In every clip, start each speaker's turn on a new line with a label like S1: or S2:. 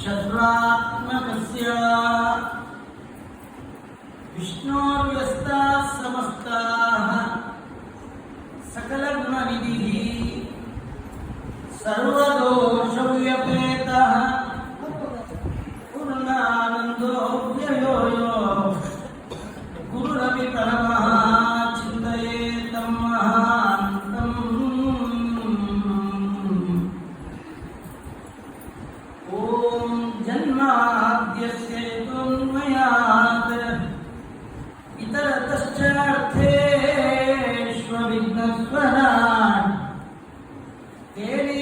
S1: शत्रात्मकस्य विष्णोर्व्यस्ताः समस्ताः सकलगुणनिधिः सर्वदोषव्यपेतः पूर्णानन्दो व्ययो यो गुरुरपि परमः चिन्तयेतं महान्तम्। ॐ जन्माद्यस्य तोन्मयात् इतरतश्चार्थेष्वभिघ्नस्वराट् तेने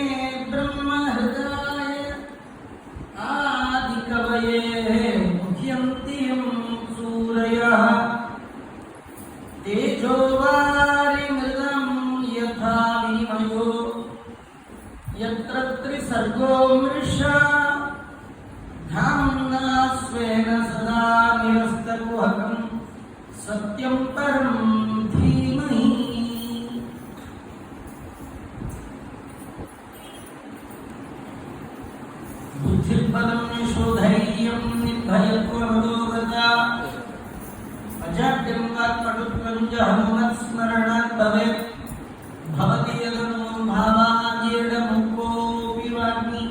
S1: ब्रह्महृदाय आदिकवये मुह्यन्ति यं सूरयः तेजोवारिमृदं यथा विनिमयो यत्र त्रिसर्गो मृषा धाम्ना स्वेन सदा निरस्तकुहकं सत्यं परं धीमहि। बुद्धिर्बलं यशोधैर्यं निर्भयत्वमरोगता अजाड्यं वाक्पटुत्वं च हनुमत्स्मरणात् भवेत्। भवति यदनो भावाजीर्णमुकोऽपि वाग्मी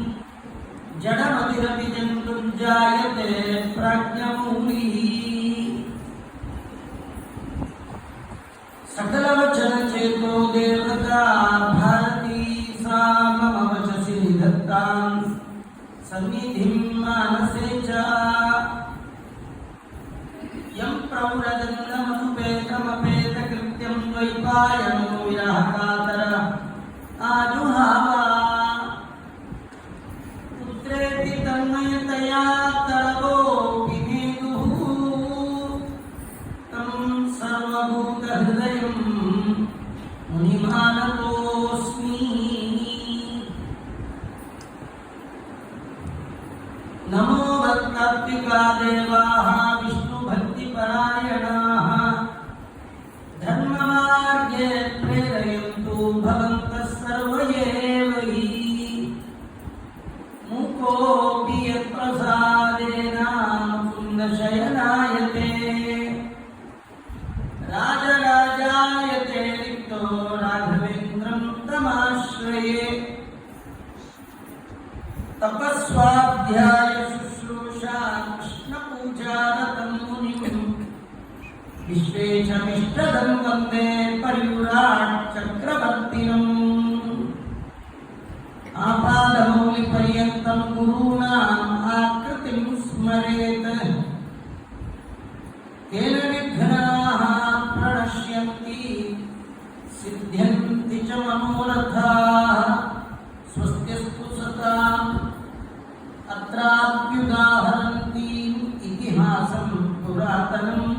S1: जडमतिरपि जन्तुर्जायते प्राज्ञमौलिः। सकलवचनचेतो देवता भारती सा मम वचसि निधत्तां सन्निधिं मानसे च। यं प्रौरजन्मनुपेतमपेतकृत्यं द्वैपायनो विरहकातर आजुहाव पुत्रेति तन्मयतया तरवोऽपि नेदुः तं सर्वभूतहृदयं मुनिमानतोऽस्मि। नमो भक्तात्मिका देवाः विष्णुभक्तिपरायणाः धर्ममार्गे प्रेरयन्तु भवन्तः सर्व एव हि। मुकोऽपि यत्प्रसादेन कुन्दशयनायते राजराजायते रिक्तो राघवेन्द्रं तमाश्रये। तपस्वाध्याय शुश्रूषा कृष्णपूजारतं मुनिं विश्वेशमिष्टदं वन्दे परिव्राट् चक्रवर्तिनम्। आपादमौलिपर्यन्तं गुरूणाम् आकृतिं स्मरेत् तेन विघ्नाः प्रणश्यन्ति सिद्ध्यन्ति च मनोरथाः। स्वस्त्यस्तु सताम् अत्राप्युदाहरन्तीम् इतिहासं पुरातनम्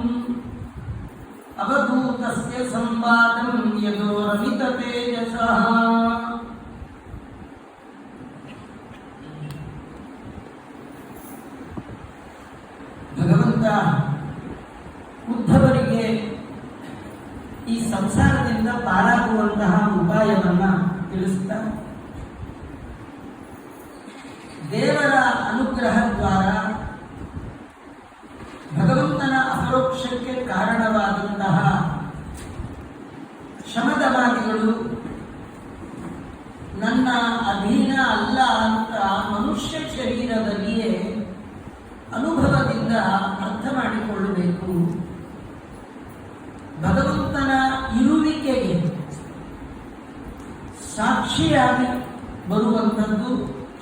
S1: अवधूतस्य संवादं यदोरमिततेजसः। ಭಗವಂತ ಉದ್ಧವರಿಗೆ ಈ ಸಂಸಾರದಿಂದ ಪಾರಾಗುವಂತಹ ಉಪಾಯವನ್ನ ತಿಳಿಸುತ್ತಾ ದೇವರ ಅನುಗ್ರಹ ದ್ವಾರ ಭಗವಂತನ ಅಪರೋಕ್ಷಕ್ಕೆ ಕಾರಣವಾದಂತಹ ಶಮದಮಾದಿಗಳು ನನ್ನ ಅಧೀನ ಅಲ್ಲ ಅಂತ ಮನುಷ್ಯ ಶರೀರದಲ್ಲಿಯೇ ಅನುಭವದಿಂದ ಅರ್ಥ ಮಾಡಿಕೊಳ್ಳಬೇಕು. ಭಗವಂತನ ಇರುವಿಕೆಗೆ ಸಾಕ್ಷಿಯಾಗಿ ಬರುವಂಥದ್ದು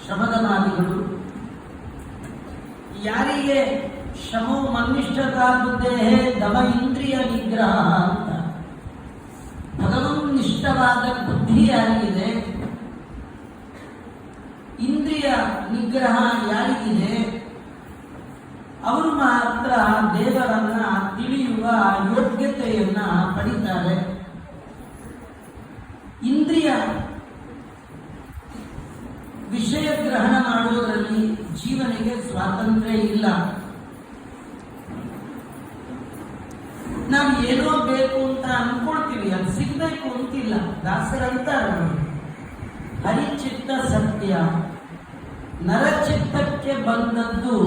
S1: ಶಮದಮಾದಿಗಳು. ಯಾರಿಗೆ ಶಮೋ ಮನ್ನಿಷ್ಠತಾ ಬುದ್ಧೇ ದಮ ಇಂದ್ರಿಯ ನಿಗ್ರಹ ಅಂತ ಭಗವನ್ನಿಷ್ಠವಾದ ಬುದ್ಧಿ ಯಾರಿಗಿದೆ, ಇಂದ್ರಿಯ ನಿಗ್ರಹ ಯಾರಿಗಿದೆ, ಅವರು ಮಾತ್ರ ದೇವರನ್ನ ತಿಳಿಯುವ ಯೋಗ್ಯತೆಯನ್ನ ಪಡಿತಾರೆ. ಇಂದ್ರಿಯ ವಿಷಯ ಗ್ರಹಣ ಮಾಡುವುದರಲ್ಲಿ ಜೀವನಿಗೆ ಸ್ವಾತಂತ್ರ್ಯ ಇಲ್ಲ. ನಾವು ಏನೋ ಬೇಕು ಅಂತ ಅನ್ಕೊಳ್ತೀವಿ, ಅದು ಸಿಗ್ಬೇಕು ಅಂತಿಲ್ಲ. ದಾಸರಂತಾರೆ ಹರಿಚಿತ್ತ ಸತ್ಯ ನರಚಿತ್ತಕ್ಕೆ ಬಂದದ್ದು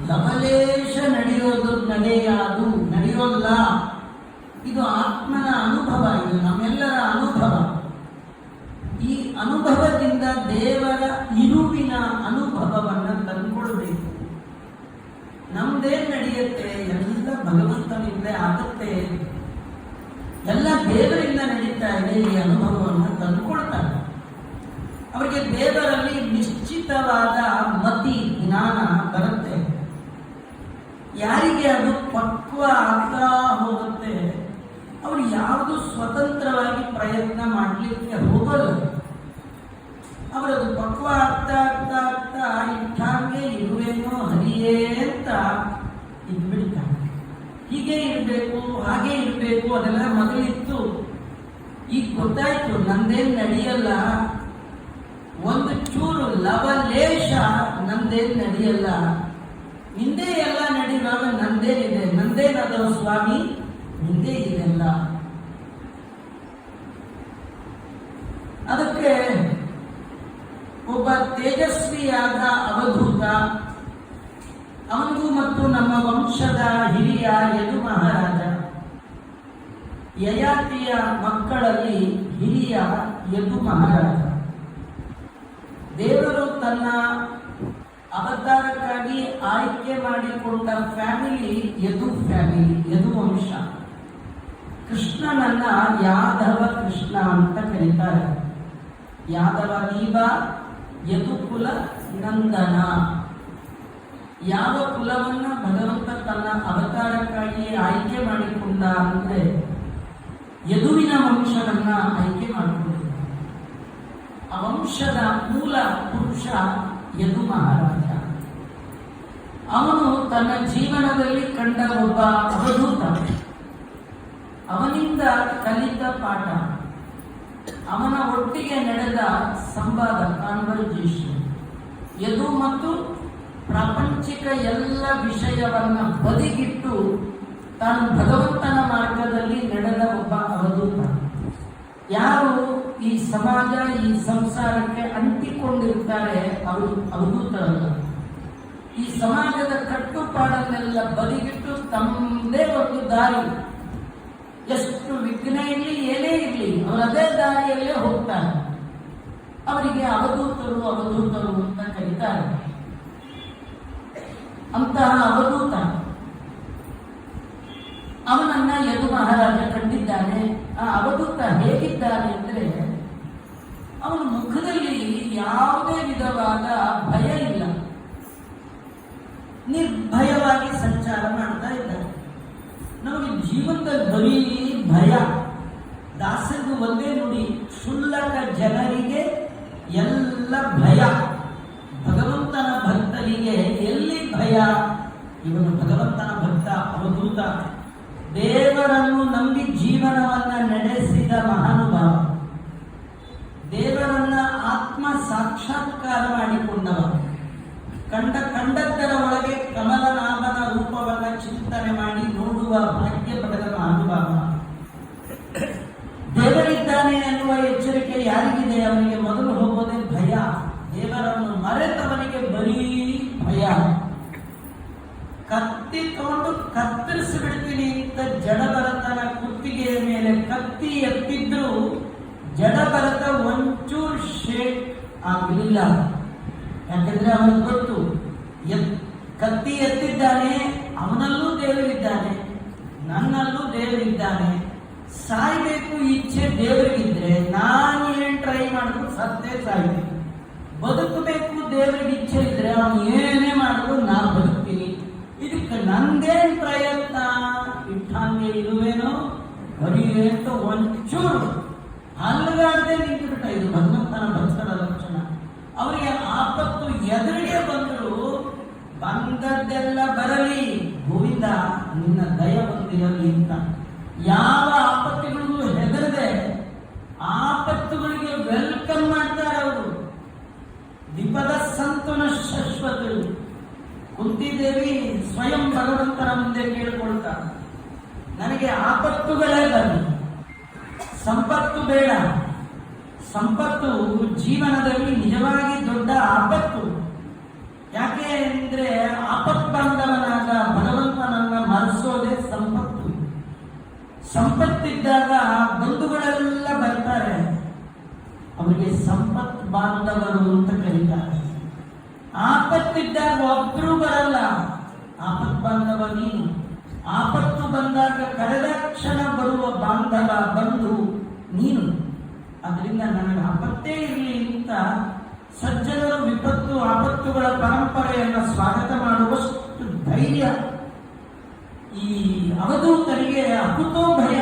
S1: ಲವಲೇಶ ನಡೆಯೋಲ್ಲ. ಇದು ಆತ್ಮನ ಅನುಭವ, ಇದು ನಮ್ಮೆಲ್ಲರ ಅನುಭವ. ಈ ಅನುಭವದಿಂದ ದೇವರ ಇರುವಿನ ಅನುಭವವನ್ನು ತಂದುಕೊಳ್ಬೇಕು. ನಮ್ದೇನ್ ನಡೆಯುತ್ತೆ, ಎಲ್ಲ ಭಗವಂತನಿಂದ ಆಗುತ್ತೆ, ಎಲ್ಲ ದೇವರಿಂದ ನಡೀತಾ ಇದೆ. ಈ ಅನುಭವವನ್ನು ತಂದುಕೊಳ್ತಾರೆ. ಅವರಿಗೆ ದೇವರಲ್ಲಿ ನಿಶ್ಚಿತವಾದ ಮತಿ ಜ್ಞಾನ ಬರುತ್ತೆ. ಯಾರಿಗೆ ಅದು ಪಕ್ವ ಆಗ್ತಾ ಹೋಗುತ್ತೆ, ಅವರು ಯಾವುದು ಸ್ವತಂತ್ರವಾಗಿ ಪ್ರಯತ್ನ ಮಾಡಲಿಕ್ಕೆ ಹೋಗಲ್ಲ. ಅವರದು ಪಕ್ವ ಆಗ್ತಾ ಆಗ್ತಾ ಆಗ್ತಾ ಇಟ್ಟಾಗೆ ಇರುವೇನೋ ಹರಿಯೇ ಅಂತ ಇದ್ಬಿಡ್ತಾರೆ. ಹೀಗೆ ಇರಬೇಕು, ಹಾಗೆ ಇರಬೇಕು, ಅದೆಲ್ಲ ಮೊದಲಿತ್ತು. ಈಗ ಗೊತ್ತಾಯ್ತು ನಂದೇನ್ ನಡೆಯಲ್ಲ, ಒಂದು ಚೂರು ಲವಲೇಶ ನಂದೇನ್ ನಡೆಯಲ್ಲ, ನಿಂದೇ ಎಲ್ಲ ನಡೆಯುವಾಗ ನಂದೇನಿದೆ, ನಂದೇನದು ಸ್ವಾಮಿ, ನಿಂದೇ ಇದೆಲ್ಲ. ಅದಕ್ಕೆ ಒಬ್ಬ ತೇಜಸ್ವಿಯಾದ ಅವಧೂತ, ಅವನಿಗೂ ಮತ್ತು ನಮ್ಮ ವಂಶದ ಹಿರಿಯ ಯದು ಮಹಾರಾಜ, ಯಯಾತಿಯ ಮಕ್ಕಳಲ್ಲಿ ಹಿರಿಯ ಯದು ಮಹಾರಾಜ, ದೇವರು ತನ್ನ ಅವತಾರಕ್ಕಾಗಿ ಆಯ್ಕೆ ಮಾಡಿಕೊಂಡ ಫ್ಯಾಮಿಲಿ ಯದು ವಂಶ. ಕೃಷ್ಣನನ್ನ ಯಾದವ ಕೃಷ್ಣ ಅಂತ ಕರೀತಾರೆ. ಯಾದವ ನೀವ ಯದುಕುಲ ನಂದನ. ಯಾವ ಕುಲವನ್ನ ಭಗವಂತ ತನ್ನ ಅವತಾರಕ್ಕಾಗಿ ಆಯ್ಕೆ ಮಾಡಿಕೊಂಡ ಅಂದ್ರೆ ಯದುವಿನ ವಂಶವನ್ನ ಆಯ್ಕೆ ಮಾಡಿಕೊಂಡಿದ್ದ. ಆ ವಂಶದ ಮೂಲ ಪುರುಷ ಯದು ಮಹಾರಾಜ. ಅವನು ತನ್ನ ಜೀವನದಲ್ಲಿ ಕಂಡ ಒಬ್ಬ ಅವಧೂತ, ಅವನಿಂದ ಕಲಿತ ಪಾಠ, ಅವನ ಒಟ್ಟಿಗೆ ನಡೆದ ಸಂವಾದ, ಕಾನ್ವರ್ಜೇಷನ್. ಯದು ಮತ್ತು ಪ್ರಾಪಂಚಿಕ ಎಲ್ಲ ವಿಷಯವನ್ನ ಬದಿಗಿಟ್ಟು ತಾನು ಭಗವಂತನ ಮಾರ್ಗದಲ್ಲಿ ನಡೆದ ಒಬ್ಬ ಅವಧೂತ. ಯಾರು ಈ ಸಮಾಜ, ಈ ಸಂಸಾರಕ್ಕೆ ಅಂಟಿಕೊಂಡಿರ್ತಾರೆ ಅವರು ಅವಧೂತರಲ್ಲ. ಈ ಸಮಾಜದ ಕಟ್ಟುಪಾಡನ್ನೆಲ್ಲ ಬದಿಗಿಟ್ಟು ತಮ್ಮದೇ ಒಂದು ದಾರಿ, ಎಷ್ಟು ವಿಘ್ನ ಇರಲಿ ಏನೇ ಇರಲಿ ಅವರದೇ ದಾರಿಯಲ್ಲೇ ಹೋಗ್ತಾರೆ. ಅವರಿಗೆ ಅವಧೂತರು ಅಂತ ಕರೀತಾರೆ. ಅಂತಹ ಅವಧೂತ ಅವನನ್ನ ಯದು ಮಹಾರಾಜ ಕಂಡಿದ್ದಾನೆ. ಆ ಅವಧೂತ ಹೇಗಿದ್ದಾನೆ ಅಂದ್ರೆ, ಅವನ ಮುಖದಲ್ಲಿ ಯಾವುದೇ ವಿಧವಾದ ಭಯ ಇಲ್ಲ, ನಿರ್ಭಯವಾಗಿ ಸಂಚಾರ ಮಾಡ್ತಾ ಇದ್ದಾರೆ. ನಮಗೆ ಜೀವನದಲ್ಲಿ ಬರೀ ಭಯ. ದಾಸರಿಗೂ ಒಂದೇ ನುಡಿ, ಕ್ಷುಲ್ಲಕ ಜನರಿಗೆ ಎಲ್ಲ ಭಯ, ಭಗವಂತನ ಭಕ್ತರಿಗೆ ಎಲ್ಲಿ ಭಯ? ಇವನು ಭಗವಂತನ ಭಕ್ತ, ಅವಧೂತ, ದೇವರನ್ನು ನಂಬಿ ಜೀವನವನ್ನ ನಡೆಸಿದ ಮಹಾನುಭಾವ, ದೇವರನ್ನ ಆತ್ಮ ಸಾಕ್ಷಾತ್ಕಾರ ಮಾಡಿಕೊಂಡವ, ಕಂಡದ್ದರ ಒಳಗೆ ಕಮಲನಾಭನ ರೂಪವನ್ನ ಚಿಂತನೆ ಮಾಡಿ ನೋಡುವ ಭಾಗ್ಯ ಪಡೆದ ಮಹಾನುಭಾವ. ದೇವರಿದ್ದಾನೆ ಎನ್ನುವ ಎಚ್ಚರಿಕೆ ಯಾರಿಗಿದೆ? ಅವನಿಗೆ ಮೊದಲು ಹೋಗೋದೇ ಭಯ. ದೇವರನ್ನು ಮರೆತವನಿಗೆ ಬರೀ ಭಯ. ಕತ್ತಿ ತಗೊಂಡು ಕತ್ತರಿಸಿ ಬಿಡ್ತೀನಿ ಅಂತ ಜಡಭರತನ ಕುತ್ತಿಗೆಯ ಮೇಲೆ ಕತ್ತಿ ಎತ್ತಿದ್ರು ಜಡಭರತ ಒಂಚೂರು ಶೇಕ್ ಆಗಲಿಲ್ಲ. ಯಾಕಂದ್ರೆ ಅವನಿಗೆ ಗೊತ್ತು, ಕತ್ತಿ ಎತ್ತಿದ್ದಾನೆ, ಅವನಲ್ಲೂ ದೇವರಿದ್ದಾನೆ, ನನ್ನಲ್ಲೂ ದೇವರಿದ್ದಾನೆ. ಸಾಯ್ಬೇಕು ಇಚ್ಛೆ ದೇವರಿಗಿದ್ರೆ ನಾನು ಏನ್ ಟ್ರೈ ಮಾಡಿದ್ರು ಸತ್ತೇ ಸಾಯ್ಬೇಕು. ಬದುಕಬೇಕು ದೇವರಿಗೆ ಇಚ್ಛೆ ಇದ್ರೆ ಅವನು ಏನೇ ಮಾಡಿದ್ರು ನಾನು ಬದುಕ್ತೀನಿ. ಇದಕ್ಕೆ ನಂದೇನ್ ಪ್ರಯತ್ನ? ಇಟ್ಟಂಗೆ ಇರುವೇನೋ ಬರೀ ಅಂತ ಒಂಚೂರು ಅಲ್ಗಾಡದೆ ನಿಂತು ಬಿಟ್ಟ. ಇದು ಭಗವಂತನ ಭಕ್ತರ ಲಕ್ಷಣ. ಅವರಿಗೆ ಆಪತ್ತು ಎದುರಿಗೆ ಬಂದರು, ಬಂದದ್ದೆಲ್ಲ ಬರಲಿ ಗೋವಿಂದ ನಿನ್ನ ದಯ ಬಂದಿರಲಿ ಅಂತ. ಯಾವ ಆಪತ್ತುಗಳಿಗೂ ಹೆದರದೆ ಆಪತ್ತುಗಳಿಗೆ ವೆಲ್ಕಮ್ ಮಾಡ್ತಾರೆ ಅವರು. ವಿಪದ ಸಂತನ ಶಾಶ್ವತರು. ಕುಂತಿದೇವಿ ಸ್ವಯಂ ಭಗವಂತನ ಮುಂದೆ ಕೇಳಿಕೊಳ್ತಾರೆ, ನನಗೆ ಆಪತ್ತುಗಳೇ ಬರಲಿ, ಸಂಪತ್ತು ಬೇಡ. ಸಂಪತ್ತು ಜೀವನದಲ್ಲಿ ನಿಜವಾಗಿ ದೊಡ್ಡ ಆಪತ್ತು. ಯಾಕೆ ಅಂದ್ರೆ ಆಪತ್ಬಾಂಧವನಾದ ಭಗವಂತನನ್ನ ಮರೆಸೋದೇ ಸಂಪತ್ತು. ಸಂಪತ್ತಿದ್ದಾಗ ಬಂಧುಗಳೆಲ್ಲ ಬರ್ತಾರೆ, ಅವರಿಗೆ ಸಂಪತ್ ಬಾಂಧವರು ಅಂತ ಕರೀತಾರೆ. ಆಪತ್ತಿದ್ದಾಗ ಒಬ್ರು ಬರಲ್ಲ, ಆಪತ್ ಬಾಂಧವ ನೀನು. ಆಪತ್ತು ಬಂದಾಗ ಕಳೆದ ಕ್ಷಣ ಬರುವ ಬಾಂಧವ ಬಂಧು ನೀನು. ಅದರಿಂದ ನನಗೆ ಆಪತ್ತೇ ಇರಲಿ ಅಂತ ಸಜ್ಜನರು ವಿಪತ್ತು ಆಪತ್ತುಗಳ ಪರಂಪರೆಯನ್ನು ಸ್ವಾಗತ ಮಾಡುವಷ್ಟು ಧೈರ್ಯ ಈ ಅವಧೂತರಿಗೆ ಅಕುತೋ ಭಯ,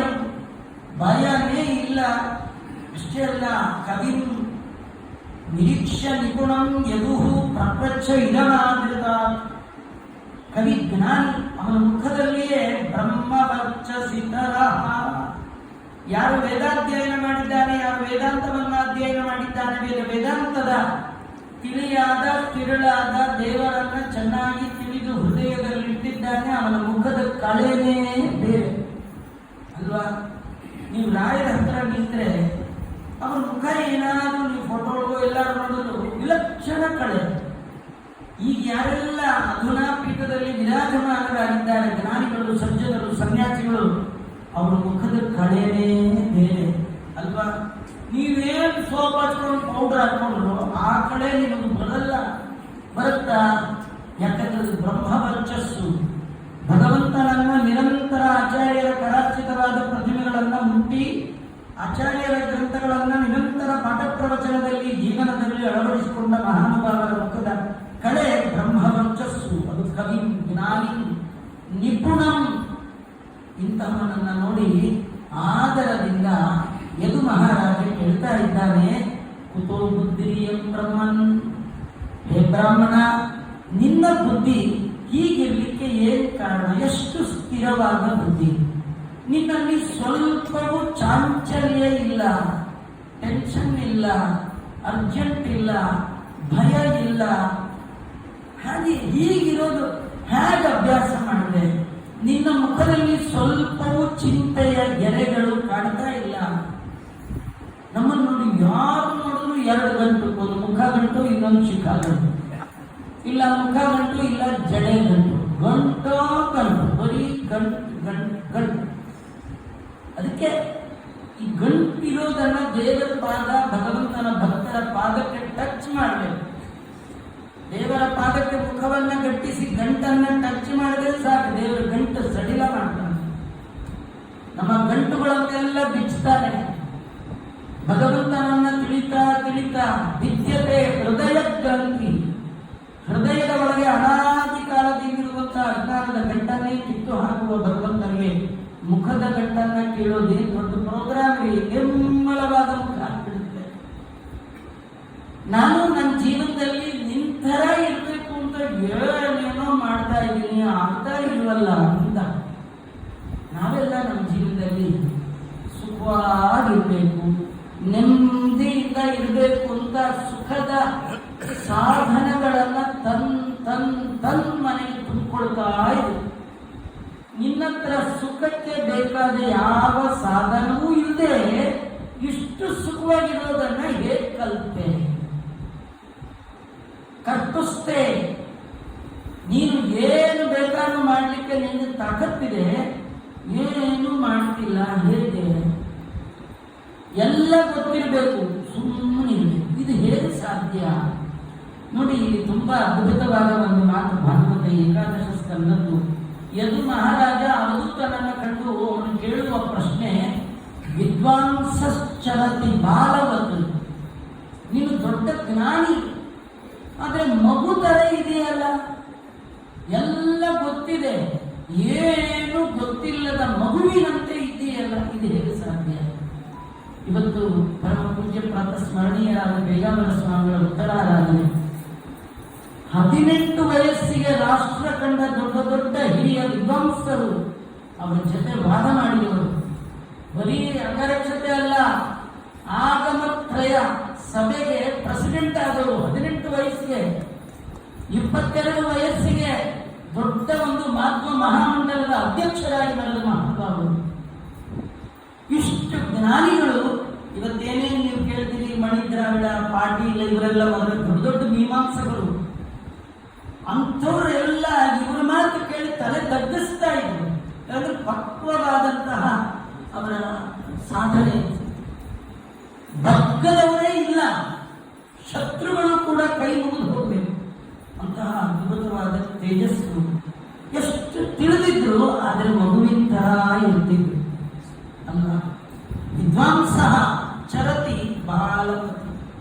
S1: ಭಯನೇ ಇಲ್ಲ. ಅಷ್ಟೇ ಅಲ್ಲ, ಕವಿ ನಿರೀಕ್ಷ ನಿಪುಣಂ ಯದುಹು ಪ್ರಪಂಚ ಇದನಾದೃತ. ಕವಿ ಜ್ಞಾನಿ, ಅವನ ಮುಖದಲ್ಲಿಯೇ ಬ್ರಹ್ಮವರ್ಚಸಿತರ. ಯಾರು ವೇದಾಧ್ಯಯನ ಮಾಡಿದ್ದಾನೆ, ಯಾರು ವೇದಾಂತವನ್ನ ಅಧ್ಯಯನ ಮಾಡಿದ್ದಾನೆ, ವೇದಾಂತದ ತಿಳಿಯಾದ ತಿರುಳಾದ ದೇವರನ್ನ ಚೆನ್ನಾಗಿ ತಿಳಿದು ಹೃದಯದಲ್ಲಿಟ್ಟಿದ್ದಾನೆ, ಅವನ ಮುಖದ ಕಳೆನೇ ಬೇರೆ ಅಲ್ವಾ. ನೀವು ರಾಯರ ಹತ್ರ ನಿಂತರೆ ಅವನ ಮುಖ ಏನಾದರೂ ನೀವು ಫೋಟೋ ಒಳಗೋ ಎಲ್ಲರೂ ನೋಡೋದು ವಿಲಕ್ಷಣ ಕಳೆ. ಈಗ ಯಾರೆಲ್ಲ ಅಧುನಾ ಪೀಠದಲ್ಲಿ ವಿರಾಜಮಾನರಾಗಿದ್ದಾರೆ ಜ್ಞಾನಿಗಳು, ಸಜ್ಜನರು, ಸನ್ಯಾಸಿಗಳು, ಅವರ ಮುಖದ ಕಳೆನೇ ಬೇರೆ ಅಲ್ವಾ. ನೀವೇನು ಸೋಪ್ ಹಚ್ಕೊಂಡು ಪೌಡರ್ ಹಾಕೊಂಡ್ರು ಆ ಕಡೆ ನಿಮಗೆ ಬರಲ್ಲ, ಬರುತ್ತಾ? ಯಾಕಂದ್ರೆ ಬ್ರಹ್ಮವರ್ಚಸ್ಸು. ಭಗವಂತನನ್ನ ನಿರಂತರ ಆಚಾರ್ಯರ ಕರಾರ್ಚಿತವಾದ ಪ್ರತಿಮೆಗಳನ್ನ ಮುಟ್ಟಿ ಆಚಾರ್ಯರ ಗ್ರಂಥಗಳನ್ನ ನಿರಂತರ ಪಾಠ ಪ್ರವಚನದಲ್ಲಿ ಜೀವನದಲ್ಲಿ ಅಳವಡಿಸಿಕೊಂಡ ಮಹಾನುಭಾವರ ಮುಖದ ಕಳೆ ಬ್ರಹ್ಮವರ್ಚಸ್ಸು. ಅದು ಕವಿ ಜ್ಞಾನಿ ನಿಪುಣಂ. ಇಂತಹವನನ್ನ ನೋಡಿ ಆದರದಿಂದ ಯದು ಮಹಾರಾಜ ಹೇಳ್ತಾ ಇದ್ದಾನೆ, ಕುತೋ ಬುದ್ಧಿರಿಯಂ ಬ್ರಹ್ಮನ್. ಹೇ ಬ್ರಾಹ್ಮಣ, ನಿನ್ನ ಬುದ್ಧಿ ಹೀಗಿರ್ಲಿಕ್ಕೆ ಏನ್ ಕಾರಣ? ಎಷ್ಟು ಸ್ಥಿರವಾದ ಬುದ್ಧಿ. ನಿನ್ನಲ್ಲಿ ಸ್ವಲ್ಪವೂ ಚಾಂಚಲ್ಯ ಇಲ್ಲ, ಟೆನ್ಷನ್ ಇಲ್ಲ, ಅರ್ಜೆಂಟ್ ಇಲ್ಲ, ಭಯ ಇಲ್ಲ. ಹಾಗೆ ಹೀಗಿರೋದು ಹೇಗೆ ಅಭ್ಯಾಸ ಮಾಡಿದೆ? ನಿನ್ನ ಮುಖದಲ್ಲಿ ಸ್ವಲ್ಪವೂ ಚಿಂತೆಯ ಗೆರೆಗಳು ಕಾಣ್ತಾ ಇಲ್ಲ. ನಮ್ಮನ್ನು ನೋಡಿ ಯಾರು ನೋಡಿದ್ರು 2 ಗಂಟು, ಒಂದು ಮುಖ ಗಂಟು, ಇನ್ನೊಂದು ಶಿಖಾ ಗಂಟು, ಇಲ್ಲ ಮುಖ ಗಂಟು, ಇಲ್ಲ ಜಡೆ ಗಂಟು, ಗಂಟೋ ಗಂಟು, ಬರೀ ಗಂಟು ಗಂಟು ಗಂಟು. ಅದಕ್ಕೆ ಈ ಗಂಟಿರೋದನ್ನ ದೇವರ ಪಾದ, ಭಗವಂತನ ಭಕ್ತರ ಪಾದಕ್ಕೆ ಟಚ್ ಮಾಡಬೇಕು. ದೇವರ ಪಾದಕ್ಕೆ ಮುಖವನ್ನ ಗಟ್ಟಿಸಿ ಗಂಟನ್ನ ಟಚ್ ಮಾಡಿದ್ರೆ ಸಾಕು, ದೇವರ ಗಂಟು ಸಡಿಲ ಮಾಡ್ತಾನೆ. ನಮ್ಮ ಗಂಟುಗಳನ್ನೆಲ್ಲ ಬಿಚ್ಚುತ್ತಾನೆ. ಭಗವಂತನನ್ನ ತಿಳಿತಾ ತಿಳಿತಾ ವಿದ್ಯತೆ ಹೃದಯ ಗ್ರಂಥಿ. ಹೃದಯದ ಒಳಗೆ ಅನಾದಿ ಕಾಲದಿಂದಿರುವಂತಹ ಅಜ್ಞಾನದ ಗಂಟನ್ನೇ ಕಿತ್ತು ಹಾಕುವ ಭಗವಂತನಿಗೆ ಮುಖದ ಗಂಟನ್ನ ಕೇಳೋದೇ ದೊಡ್ಡ ಪ್ರೋಗ್ರಾಮ್. ನಿರ್ಮಲವಾದ ಮುಖ ಆಗ್ಬಿಡುತ್ತೆ. ನಾನು ನನ್ನ ಜೀವನದಲ್ಲಿ ನಿಂತರ ಇರಬೇಕು ಅಂತ ಏನೇನೋ ಮಾಡ್ತಾ ಇದ್ದೀನಿ, ಆಗ್ತಾ ಇಲ್ವಲ್ಲ ಅಂತ. ನಾವೆಲ್ಲ ನಮ್ಮ ಜೀವನದಲ್ಲಿ ಸುಖವಾಗಿರ್ಬೇಕು, ನೆಮ್ಮದಿಯಿಂದ ಇರಬೇಕು ಅಂತ ಸುಖದ ಸಾಧನಗಳನ್ನ ತನ್ ಮನೆಗೆ ತುಂಬಿಕೊಳ್ತಾ ಇದೆ. ನಿನ್ನತ್ರ ಸುಖಕ್ಕೆ ಬೇಕಾದ ಯಾವ ಸಾಧನವೂ ಇಲ್ಲದೆ ಇಷ್ಟು ಸುಖವಾಗಿರೋದನ್ನ ಹೇಗೆ ಕಲಿತೆ? ಕಟ್ಟಿಸ್ತೆ. ನೀನು ಏನು ಬೇಕಾದ್ರೂ ಮಾಡಲಿಕ್ಕೆ ನಿನಗೆ ತಾಕತ್ತಿದೆ, ಏನು ಮಾಡ್ತಿಲ್ಲ. ಹೇಗೆ? ಎಲ್ಲ ಗೊತ್ತಿರಬೇಕು, ಸುಮ್ಮನೆ ಇರಬೇಕು. ಇದು ಹೇಗೆ ಸಾಧ್ಯ? ನೋಡಿ, ಇಲ್ಲಿ ತುಂಬಾ ಅದ್ಭುತವಾದ ಒಂದು ಮಾತು ಭಾಗವತ ಏಕಾದಶ ಸ್ಕಂದದ್ದು. ಯದು ಮಹಾರಾಜ ಅವಧೂತನನ್ನು ಕಂಡು ಅವನು ಕೇಳುವ ಪ್ರಶ್ನೆ, ವಿದ್ವಾಂಸಶ್ಚರತಿ ಬಾಲವತ್. ನೀನು ದೊಡ್ಡ ಜ್ಞಾನಿ, ಆದ್ರೆ ಮಗು ತರ ಇದೆಯಲ್ಲ, ಎಲ್ಲ ಗೊತ್ತಿದೆ, ಏನು ಗೊತ್ತಿಲ್ಲದ ಮಗುವಿನಂತೆ ಇದೆಯಲ್ಲ, ಇದು ಹೇಗೆ ಸಾಧ್ಯ? ಇವತ್ತು ಪರಮ ಪೂಜ್ಯ ಪ್ರಾತಃ ಸ್ಮರಣೀಯರಾದ ಬೇಗಾಮರ ಸ್ವಾಮಿಗಳ ಉತ್ತರಾರಾಧನೆ. 18 ವಯಸ್ಸಿಗೆ ರಾಷ್ಟ್ರ ಕಂಡ ದೊಡ್ಡ ದೊಡ್ಡ ಹಿರಿಯ ವಿದ್ವಾಂಸರು ಅವರ ಜೊತೆ ವಾದ ಮಾಡಿದವರು. ಬರೀ ಅಂಗರಕ್ಷತೆ ಅಲ್ಲ, ಆಗಮತ್ರಯ ಸಭೆಗೆ ಪ್ರೆಸಿಡೆಂಟ್ ಆದವರು 18 ವಯಸ್ಸಿಗೆ. 22 ವಯಸ್ಸಿಗೆ ದೊಡ್ಡ ಒಂದು ಮಾಧ್ವ ಮಹಾಮಂಡಲದ ಅಧ್ಯಕ್ಷರಾಗಿ ನಡೆದ ಮಹಾನುಭಾವರು. ಇಷ್ಟು ಜ್ಞಾನಿಗಳು ಇವತ್ತೇನೇನು ನೀವು ಕೇಳ್ತೀರಿ, ಮಣಿದ್ರಾವಿಡ, ಪಾಟೀಲ್, ಇವರೆಲ್ಲ ದೊಡ್ಡ ದೊಡ್ಡ ಮೀಮಾಂಸಕರು. ಅಂಥವರೆಲ್ಲ ಇವರ ಮಾತು ಕೇಳಿ ತಲೆ ತಗ್ಗಿಸ್ತಾ ಇದ್ರು. ಯಾಕಂದ್ರೆ ಪಕ್ವವಾದಂತಹ ಅವರ ಸಾಧನೆ, ಬಗ್ಗದವರೇ ಇಲ್ಲ, ಶತ್ರುಗಳು ಕೂಡ ಕೈ ಮುಗಿದು ಹೋಗಬೇಕು ಅಂತಹ ಅದ್ಭುತವಾದ ತೇಜಸ್ಸು. ಎಷ್ಟು ತಿಳಿದಿದ್ರು ಆದರೆ ಮಗುವಿನ ತರ ಇರ್ತಿದ್ರು ಅಲ್ಲ. ವಿದ್ವಾಂಸ ಚರತಿ ಬಾಲಪತಿ.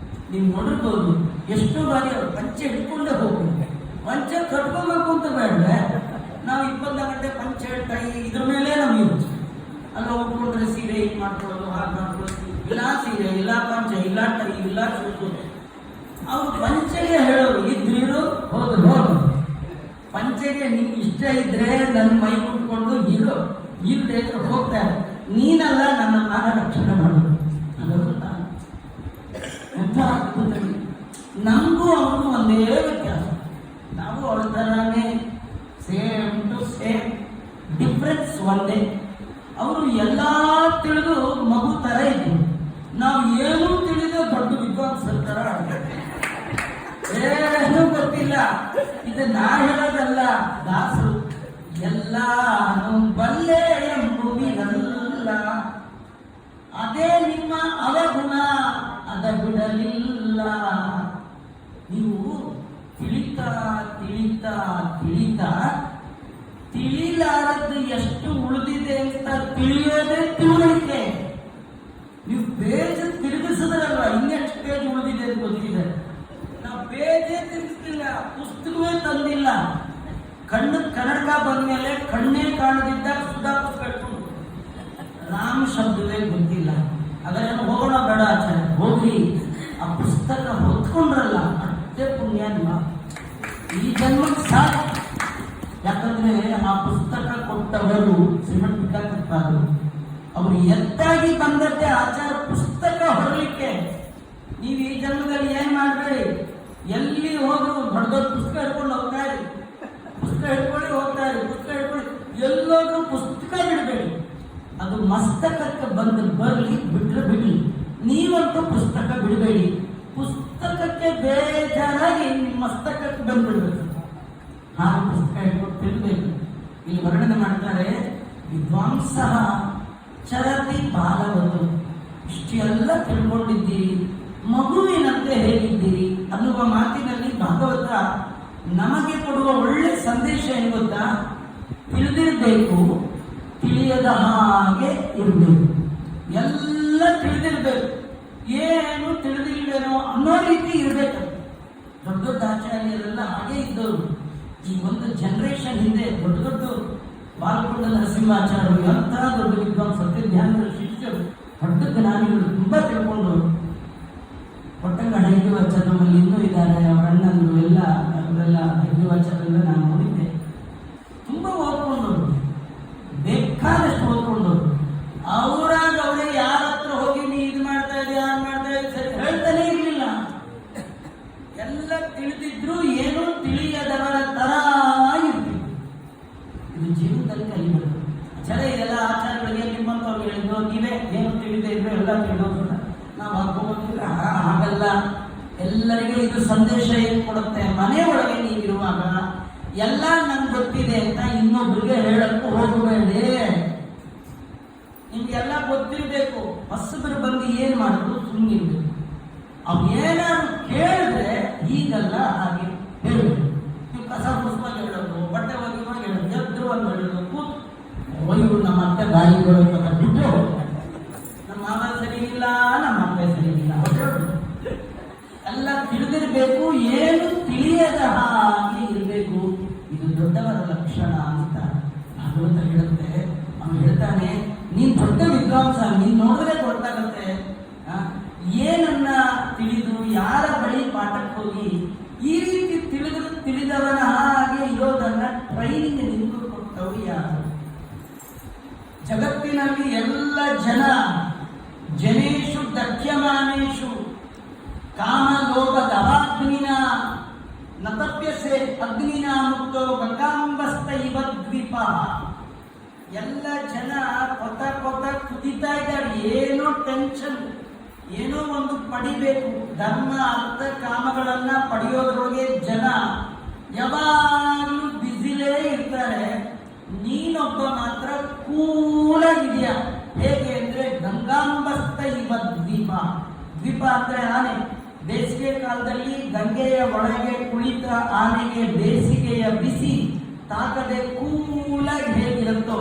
S1: ನೀವು ನೋಡಿರ್ಬೋದು ಎಷ್ಟೋ ಬಾರಿ ಅವರು ಪಂಚೆ ಹಿಡ್ಕೊಂಡೇ ಹೋಗ್ಬೇಕು. ಪಂಚೆ ಕಟ್ಕೋಬೇಕು ಅಂತ ಬೇಡ್ರೆ ನಾವು 24 ಗಂಟೆ ಪಂಚೆ ಟೈ ಇದ್ರ ಮೇಲೆ ನಾವು ಯೂಸ್ ಅಲ್ಲ. ಹೋಗ್ಕೊಂಡ್ರೆ ಸೀರೆ ಹಿಂಗೆ ಮಾಡ್ಕೊಳ್ಳೋದು, ಹಾಗೆ ಮಾಡ್ಕೊಳ್ಳೋದು, ಇಲ್ಲ ಸೀರೆ, ಇಲ್ಲ ಪಂಚೆ, ಇಲ್ಲ ಟೈ, ಇಲ್ಲ ಶೂಸು. ಅವ್ರು ಪಂಚೆಗೆ ಹೇಳೋರು ಇದ್ರಿರು ಹೋದ್ರು. ಪಂಚೆಗೆ ನಿಮ್ಗೆ ಇಷ್ಟ ಇದ್ರೆ ನನ್ನ ಮೈ ಮುಟ್ಕೊಂಡು ಇಲ್ಲದೆ ಹೋಗ್ತಾರೆ. ನೀನಲ್ಲ ನನ್ನ ರಕ್ಷಣೆ ಮಾಡೋದು. ನಮಗೂ ಅವ್ರಿಗೂ ಒಂದೇ ವ್ಯತ್ಯಾಸ. ನಾವು ಅವ್ರ ಥರನೇ ಸೇಮ್ ಟು ಸೇಮ್, ಡಿಫ್ರೆನ್ಸ್ ಒಂದೇ. ಅವರು ಎಲ್ಲ ತಿಳಿದು ಮಗು ತರ ಇದ್ರು, ನಾವು ಏನೂ ತಿಳಿದು ದೊಡ್ಡ ವಿದ್ವಾಂಸರ ತರ ಏನೂ ಗೊತ್ತಿಲ್ಲ. ಇದು ನಾ ಹೇಳೋದಲ್ಲ, ದಾಸರು ಎಲ್ಲಾನು ಬಲ್ಲೆ ಎಂಬುವಿನಲ್ಲ, ಅದೇ ನಿಮ್ಮ ಅವಗುಣ ಅದ ಬಿಡಲಿಲ್ಲ. ನೀವು ತಿಳಿತಾ ತಿಳಿತಾ ತಿಳಿತಾ ತಿಳಿಲಾರದ್ದು ಎಷ್ಟು ಉಳಿದಿದೆ ಅಂತ ತಿಳಿಯೋದೇ ತಿಳುವಳಿಕೆ. ನೀವು ಪೇಜ್ ತಿರುಗಿಸಿದ್ರಲ್ವ, ಇನ್ನೆಷ್ಟು ಪೇಜ್ ಉಳಿದಿದೆ ಅಂತ ಗೊತ್ತಿದೆ. ನಾವು ಪೇಜೇ ತಿರುಗಿಸ್ತಿಲ್ಲ, ಪುಸ್ತಕವೇ ತಂದಿಲ್ಲ. ಕಣ್ಣು ಕನ್ನಡಕ ಬಂದ್ಮೇಲೆ ಕಣ್ಣೇ ಕಾಣದಿದ್ದಾಗ ಸುಧಾ ಪುಸ್ತಕ ಇಟ್ಕೊಂಡು ರಾಮ ಶಬ್ದವೇ ಗೊತ್ತಿಲ್ಲ. ಅದನ್ನು ಹೋಗೋಣ ಬೇಡ ಆಚಾರ್ಯ, ಹೋಗಿ ಆ ಪುಸ್ತಕ ಹೊತ್ಕೊಂಡ್ರಲ್ಲ ಅಷ್ಟೇ ಪುಣ್ಯ ಈ ಜನ್ಮಕ್ಕೆ ಸಾಕು. ಯಾಕಂದ್ರೆ ಆ ಪುಸ್ತಕ ಕೊಟ್ಟವರು ಶ್ರೀಮಂತ ಪಿಕಾಕರ್ತಾರು ಅವರು ಎತ್ತಾಗಿ ಬಂದದ್ದೇ ಆಚಾರ ಪುಸ್ತಕ ಹೊರಲಿಕ್ಕೆ. ನೀವು ಈ ಜನ್ಮದಲ್ಲಿ ಏನ್ ಮಾಡಬೇಡಿ, ಎಲ್ಲಿ ಹೋದ್ರು ದೊಡ್ಡ ದೊಡ್ಡ ಪುಸ್ತಕ ಹಿಡ್ಕೊಂಡು ಹೋಗ್ತಾ ಇರಿ, ಪುಸ್ತಕ ಹಿಡ್ಕೊಳ್ಳಿ ಹೋಗ್ತಾ ಇರಿ, ಪುಸ್ತಕ ಹಿಡ್ಕೊಳ್ಳಿ, ಎಲ್ಲೋದ್ರೂ ಪುಸ್ತಕ ಬಿಡಬೇಡಿ. ಅದು ಮಸ್ತಕಕ್ಕೆ ಬಂದು ಬರಲಿ, ಬಿಟ್ರೆ ಬಿಡ್ಲಿ, ನೀವಂತೂ ಪುಸ್ತಕ ಬಿಡಬೇಡಿ. ಪುಸ್ತಕಕ್ಕೆ ಬೇಜಾರಾಗಿ ನಿಮ್ಮ ಮಸ್ತಕಕ್ಕೆ ಬಂದ್ಬಿಡ್ಬೇಕು. ಹಾಗೆ ಪುಸ್ತಕ ಹಿಡ್ಕೊಂಡು ತಿಳ್ಬೇಕು. ಇಲ್ಲಿ ವರ್ಣನೆ ಮಾಡ್ತಾರೆ, ವಿದ್ವಾಂಸ ಚರತಿ ಬಾಲವತು. ಇಷ್ಟೆಲ್ಲ ತಿಳ್ಕೊಂಡಿದ್ದೀರಿ, ಮಗುವಿನಂತೆ ಹೇಗಿದ್ದೀರಿ ಅನ್ನುವ ಮಾತಿನಲ್ಲಿ ಭಾಗವತ ನಮಗೆ ಕೊಡುವ ಒಳ್ಳೆ ಸಂದೇಶ ಏನು ಗೊತ್ತಾ? ತಿಳಿದಿರಬೇಕು, ತಿಳಿಯದ ಹಾಗೆ ಇರಬೇಕು. ಎಲ್ಲ ತಿಳಿದಿರ್ಬೇಕು, ಏನು ತಿಳಿದಿಲ್ವೇನೋ ಅನ್ನೋ ರೀತಿ ಇರಬೇಕು. ದೊಡ್ಡ ದೊಡ್ಡ ಆಚಾರ್ಯರೆಲ್ಲ ಹಾಗೆ ಇದ್ದವರು. ಈ ಒಂದು ಜನರೇಷನ್ ಹಿಂದೆ ದೊಡ್ಡ ದೊಡ್ಡ ಬಾಲಕೊಂಡ ನರಸಿಂಹಾಚಾರ್ಯರು ಅಂತ ದೊಡ್ಡ ವಿದ್ವಾಂಸ ಸತ್ಯಜ್ಞಾನದ ಶಿಷ್ಯರು, ದೊಡ್ಡ ಜ್ಞಾನಿಗಳು, ತುಂಬಾ ತಿಳ್ಕೊಂಡವರು. ಕೊಟ್ಟಂಗ ಹೈಗ್ರೀವಾಚಾರ್ಯ ನಮ್ಮಲ್ಲಿ ಇನ್ನೂ ಇದ್ದಾರೆ, ಅವರ ಅಣ್ಣಂದ್ರು ಎಲ್ಲ, ಅವರೆಲ್ಲ ಹೈಗ್ರೀವಾಚಾರ್ಯರೆಲ್ಲ ನಾನು ನೋಡಿದ್ದೆ. ತುಂಬಾ ಓದ್ಕೊಂಡವರು, ಬೇಕಾದಷ್ಟು ಓದ್ಕೊಂಡವರು. ಅವರಾಗ ಅವರೇ ಯಾರ ಹತ್ರ ಹೋಗಿ ನೀ ಇದು ಮಾಡ್ತಾ ಇದೆಯಾ, ಅದು ಮಾಡ್ತಾ ಇದ್ದೀವಿ ಸರಿ ಹೇಳ್ತಾನೆ ಇರಲಿಲ್ಲ. ಎಲ್ಲ ತಿಳಿದಿದ್ರು ಏನೂ ತಿಳಿಯದವರ ತರ ಇರ್ತೀವಿ. ಇದು ಜೀವನದಲ್ಲಿ ಕಲಿಬೇಕು. ಆಚಾರ್ಯ ಇದೆಲ್ಲ ಆಚಾರ್ಯಗಳಿಗೆ ನಿಮ್ಮಂತವ್ರು ಹೇಳಿದ್ರು, ನೀವೇ ಏನು ತಿಳಿದೇ ಇದ್ರು ಎಲ್ಲ ತಿಳಿದೋದು ನಾವು ಹಾಕೋದಿಲ್ಲ. ಹಾಗಲ್ಲ, ಎಲ್ಲರಿಗೂ ಇದು ಸಂದೇಶ ಏನು ಕೊಡುತ್ತೆ? ಮನೆ ಒಳಗೆ ನೀವಿರುವಾಗ ಎಲ್ಲ ನನ್ಗೆ ಗೊತ್ತಿದೆ ಅಂತ ಇನ್ನೊಬ್ರಿಗೆ ಹೇಳಕ್ಕೂ ಹೋಗಬೇಡಿ. ನಿಮ್ಗೆಲ್ಲ ಗೊತ್ತಿರ್ಬೇಕು. ಹೊಸಬರು ಬಂದು ಏನ್ ಮಾಡಿದ್ರು ಸುಮ್ಮನಿರ್ಬೇಕು. ಅವ್ ಏನಾದ್ರು ಕೇಳಿದ್ರೆ ಈಗಲ್ಲ ಹಾಗೆ ಹೇಳಬೇಕು. ನೀವು ಕಸ ಪುಸ್ತಕ ಹೇಳೋದು, ಬಟ್ಟೆ ಒಗೆಯುವಾಗ ಹೇಳೋದು, ಎದ್ರು ಅಂತ ಹೇಳೋದು, ಇವರು ನಮ್ಮ ಅತ್ತೆ ಗಾಳಿಗಳು ಬಿಟ್ಟು ನಮ್ಮ ಮಾವ ಸರಿ ಇಲ್ಲ, ನಮ್ಮ ಅತ್ತೆ ಸರಿ ಇಲ್ಲ, ಎಲ್ಲ ತಿಳಿದಿರ್ಬೇಕು. ಏನು ತಿಳಿಯದ ಹಾಗೆ ಇರಬೇಕು. ಇದು ದೊಡ್ಡವರ ಲಕ್ಷಣ ಅಂತ ಭಗವಂತ ಹೇಳುತ್ತೆ. ಅವನು ಹೇಳ್ತಾನೆ, ನೀನ್ ದೊಡ್ಡ ವಿದ್ವಾಂಸ, ನೀನ್ ನೋಡಿದ್ರೆ ಗೊತ್ತಾಗುತ್ತೆ ಏನನ್ನ ತಿಳಿದು ಯಾರ ಬಳಿ ಪಾಠಕ್ಕೆ ಹೋಗಿ ಈ ರೀತಿ ತಿಳಿದವನ ಹಾಗೆ ಇರೋದನ್ನ ಟ್ರೈನಿಂಗ್ ನಿಂತು ಕೊಟ್ಟವರು ಯಾರು? ಜಗತ್ತಿನಲ್ಲಿ ಎಲ್ಲ ಜನೇಶು ದಕ್ಷ್ಯಮಾನೇಶು ಕಾಮ ಲೋಭ ದವಾಗ್ನಿನ ನತಪ್ಯಸೆ ಅಗ್ನಿನ ಮುಕ್ತೋ ಗಂಗಾಂಬಸ್ತ ಇವ ದ್ವೀಪ. ಎಲ್ಲ ಜನ ಕೊತ ಕೊತ ಕುದಿತಾ ಇದ್ದಾರೆ. ಏನೋ ಟೆನ್ಷನ್, ಏನೋ ಒಂದು ಪಡಿಬೇಕು. ಧರ್ಮ ಅರ್ಥ ಕಾಮಗಳನ್ನ ಪಡೆಯೋದ್ರೊಳಗೆ ಜನ ಯಾವಾಗಲೂ ಬ್ಯುಸಿಲೇ ಇರ್ತಾರೆ. ನೀನೊಬ್ಬ ಮಾತ್ರ ಕೂಲಾಗಿದೆಯಾ. ಹೇಗೆ ಅಂದ್ರೆ ಗಂಗಾಂಬಸ್ತ ಇವ ದ್ವೀಪ. ದ್ವೀಪ ಅಂದ್ರೆ ಆನೆ. ಬೇಸಿಗೆ ಕಾಲದಲ್ಲಿ ಗಂಗೆಯ ಒಳಗೆ ಕುಳಿತ ಆನೆಗೆ ಬೇಸಿಗೆಯ ಬಿಸಿ ತಾಕದೆ ಕೂಲಾಗಿ ಹೇಗಿರುತ್ತೋ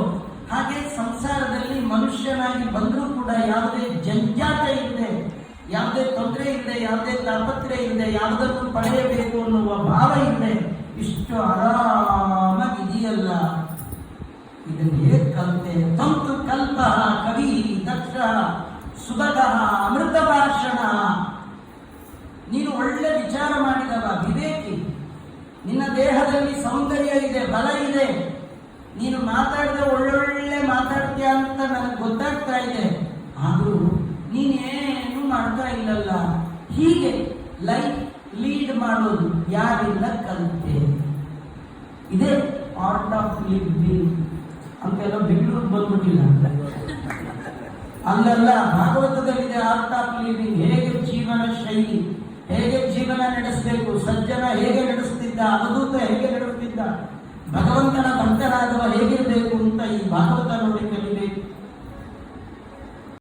S1: ಹಾಗೆ ಸಂಸಾರದಲ್ಲಿ ಮನುಷ್ಯನಾಗಿ ಬಂದರೂ ಕೂಡ ಯಾವುದೇ ಜಂಜಾಟ ಇಲ್ಲದೆ, ಯಾವುದೇ ತೊಂದರೆ ಇಲ್ಲದೆ, ಯಾವುದೇ ತಾಪತ್ರೆ ಇಲ್ಲದೆ, ಯಾವುದನ್ನು ಪಡೆಯಬೇಕು ಅನ್ನುವ ಭಾವ ಇಲ್ಲದೆ ಇಷ್ಟು ಆರಾಮಾಗಿದೆಯಲ್ಲ. ಇದನ್ನು ಹೇಗೆ ಕಲಿತೆ? ತಂತು ಕಲ್ಪ ಕವಿ ದಕ್ಷ ಸುಭಗ ಅಮೃತ ಭಾಷಣ. ನೀನು ಒಳ್ಳೆ ವಿಚಾರ ಮಾಡಿದವ, ವಿವೇಕಿ. ನಿನ್ನ ದೇಹದಲ್ಲಿ ಸೌಂದರ್ಯ ಇದೆ, ಬಲ ಇದೆ. ನೀನು ಮಾತಾಡಿದ್ರೆ ಒಳ್ಳೊಳ್ಳೆ ಮಾತಾಡ್ತೀಯ ಅಂತ ನನಗೆ ಗೊತ್ತಾಗ್ತಾ ಇದೆ. ಆದರೂ ನೀನೇನು ಮಾಡ್ತಾ ಇಲ್ಲಲ್ಲ. ಹೀಗೆ ಲೈಫ್ ಲೀಡ್ ಮಾಡೋದು ಯಾರಿಂದ ಕಲಿತೆ? ಇದೇ ಆರ್ಟ್ ಆಫ್ ಲಿವಿಂಗ್ ಅಂತೆಲ್ಲ ಬೆಂಗಳೂರು ಬಂದ್ಬಿಟ್ಟಿಲ್ಲ. ಅಲ್ಲಲ್ಲ, ಭಾಗವತದಲ್ಲಿದೆ ಆರ್ಟ್ ಆಫ್ ಲಿವಿಂಗ್. ಹೇಗೆ ಜೀವನ ಶೈಲಿ, ಹೇಗೆ ಜೀವನ ನಡೆಸಬೇಕು, ಸಜ್ಜನ ಹೇಗೆ ನಡೆಸ್ತಿದ್ದ, ಅವಧೂತ ಹೇಗೆ ನಡೆಸ್ತಿದ್ದ, ಭಗವಂತನ ಭಕ್ತರಾದವ ಹೇಗಿರಬೇಕು ಅಂತ ಈ ಭಾಗವತ ನೋಡಿ